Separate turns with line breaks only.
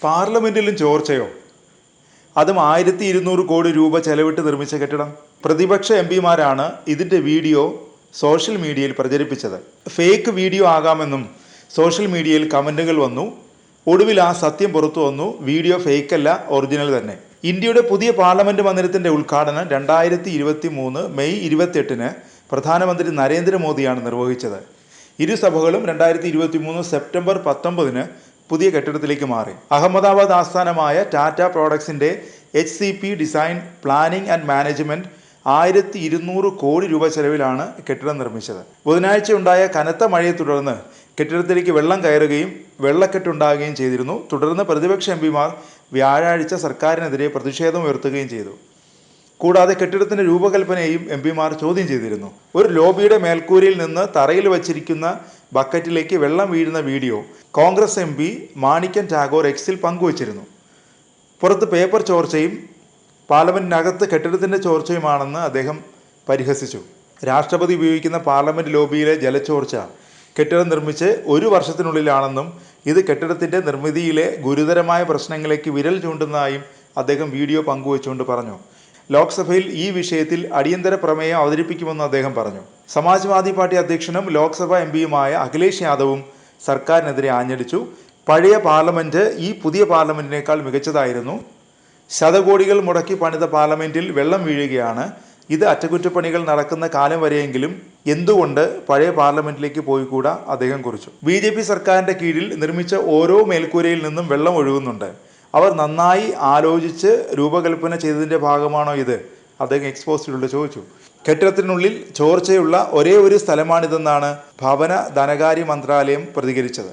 പാർലമെന്റിലും ചോർച്ചയോ? അതും 1200 കോടി രൂപ ചെലവിട്ട് നിർമ്മിച്ച കെട്ടിടം. പ്രതിപക്ഷ എംപിമാരാണ് ഇതിൻ്റെ വീഡിയോ സോഷ്യൽ മീഡിയയിൽ പ്രചരിപ്പിച്ചത്. ഫേക്ക് വീഡിയോ ആകാമെന്നും സോഷ്യൽ മീഡിയയിൽ കമൻറ്റുകൾ വന്നു. ഒടുവിൽ ആ സത്യം പുറത്തു വന്നു. വീഡിയോ ഫേക്കല്ല, ഒറിജിനൽ തന്നെ. ഇന്ത്യയുടെ പുതിയ പാർലമെന്റ് മന്ദിരത്തിന്റെ ഉദ്ഘാടനം 2023 മെയ് 28 പ്രധാനമന്ത്രി നരേന്ദ്രമോദിയാണ് നിർവഹിച്ചത്. ഇരുസഭകളും 2023 സെപ്റ്റംബർ 19 പുതിയ കെട്ടിടത്തിലേക്ക് മാറി. അഹമ്മദാബാദ് ആസ്ഥാനമായ ടാറ്റ പ്രോഡക്ട്സിന്റെ HCP design, planning and management 1200 കോടി രൂപ ചെലവിലാണ് കെട്ടിടം നിർമ്മിച്ചത്. ബുധനാഴ്ച ഉണ്ടായ കനത്ത മഴയെ തുടർന്ന് കെട്ടിടത്തിലേക്ക് വെള്ളം കയറുകയും വെള്ളക്കെട്ടുണ്ടാകുകയും ചെയ്തിരുന്നു. തുടർന്ന് പ്രതിപക്ഷ എംപിമാർ വ്യാഴാഴ്ച സർക്കാരിനെതിരെ പ്രതിഷേധം ഉയർത്തുകയും ചെയ്തു. കൂടാതെ കെട്ടിടത്തിന്റെ രൂപകൽപ്പനയെയും എംപിമാർ ചോദ്യം ചെയ്തിരുന്നു. ഒരു ലോബിയുടെ മേൽക്കൂരയിൽ നിന്ന് തറയിൽ വച്ചിരിക്കുന്ന ബക്കറ്റിലേക്ക് വെള്ളം വീഴുന്ന വീഡിയോ കോൺഗ്രസ് MP മാണിക്യൻ ടാഗോർ എക്സിൽ പങ്കുവച്ചിരുന്നു. പുറത്ത് പേപ്പർ ചോർച്ചയും പാർലമെന്റിനകത്ത് കെട്ടിടത്തിന്റെ ചോർച്ചയുമാണെന്ന് അദ്ദേഹം പരിഹസിച്ചു. രാഷ്ട്രപതി ഉപയോഗിക്കുന്ന പാർലമെന്റ് ലോബിയിലെ ജലച്ചോർച്ച കെട്ടിടം നിർമ്മിച്ച് 1 വർഷത്തിനുള്ളിലാണെന്നും ഇത് കെട്ടിടത്തിന്റെ നിർമ്മിതിയിലെ ഗുരുതരമായ പ്രശ്നങ്ങളിലേക്ക് വിരൽ ചൂണ്ടുന്നതായും അദ്ദേഹം വീഡിയോ പങ്കുവച്ചുകൊണ്ട് പറഞ്ഞു. ലോക്സഭയിൽ ഈ വിഷയത്തിൽ അടിയന്തര പ്രമേയം അവതരിപ്പിക്കുമെന്ന് അദ്ദേഹം പറഞ്ഞു. സമാജ്വാദി പാർട്ടി അധ്യക്ഷനും ലോക്സഭാ MPയുമായ അഖിലേഷ് യാദവും സർക്കാരിനെതിരെ ആഞ്ഞടിച്ചു. പഴയ പാർലമെന്റ് ഈ പുതിയ പാർലമെന്റിനേക്കാൾ മികച്ചതായിരുന്നു. ശതകോടികൾ മുടക്കി പണിത പാർലമെന്റിൽ വെള്ളം വീഴുകയാണ്. ഇത് അറ്റകുറ്റപ്പണികൾ നടക്കുന്ന കാലം വരെയെങ്കിലും എന്തുകൊണ്ട് പഴയ പാർലമെന്റിലേക്ക് പോയിക്കൂടാ, അദ്ദേഹം കുറിച്ചു. BJP സർക്കാരിന്റെ കീഴിൽ നിർമ്മിച്ച ഓരോ മേൽക്കൂരയിൽ നിന്നും വെള്ളം ഒഴുകുന്നുണ്ട്. അവർ നന്നായി ആലോചിച്ച് രൂപകൽപ്പന ചെയ്തതിന്റെ ഭാഗമാണോ ഇത്, അദ്ദേഹം എക്സ്പോസ്റ്റിലൂടെ ചോദിച്ചു. കെട്ടിടത്തിനുള്ളിൽ ചോർച്ചയുള്ള ഒരേ ഒരു സ്ഥലമാണിതെന്നാണ് ഭവന ധനകാര്യ മന്ത്രാലയം പ്രതികരിച്ചത്.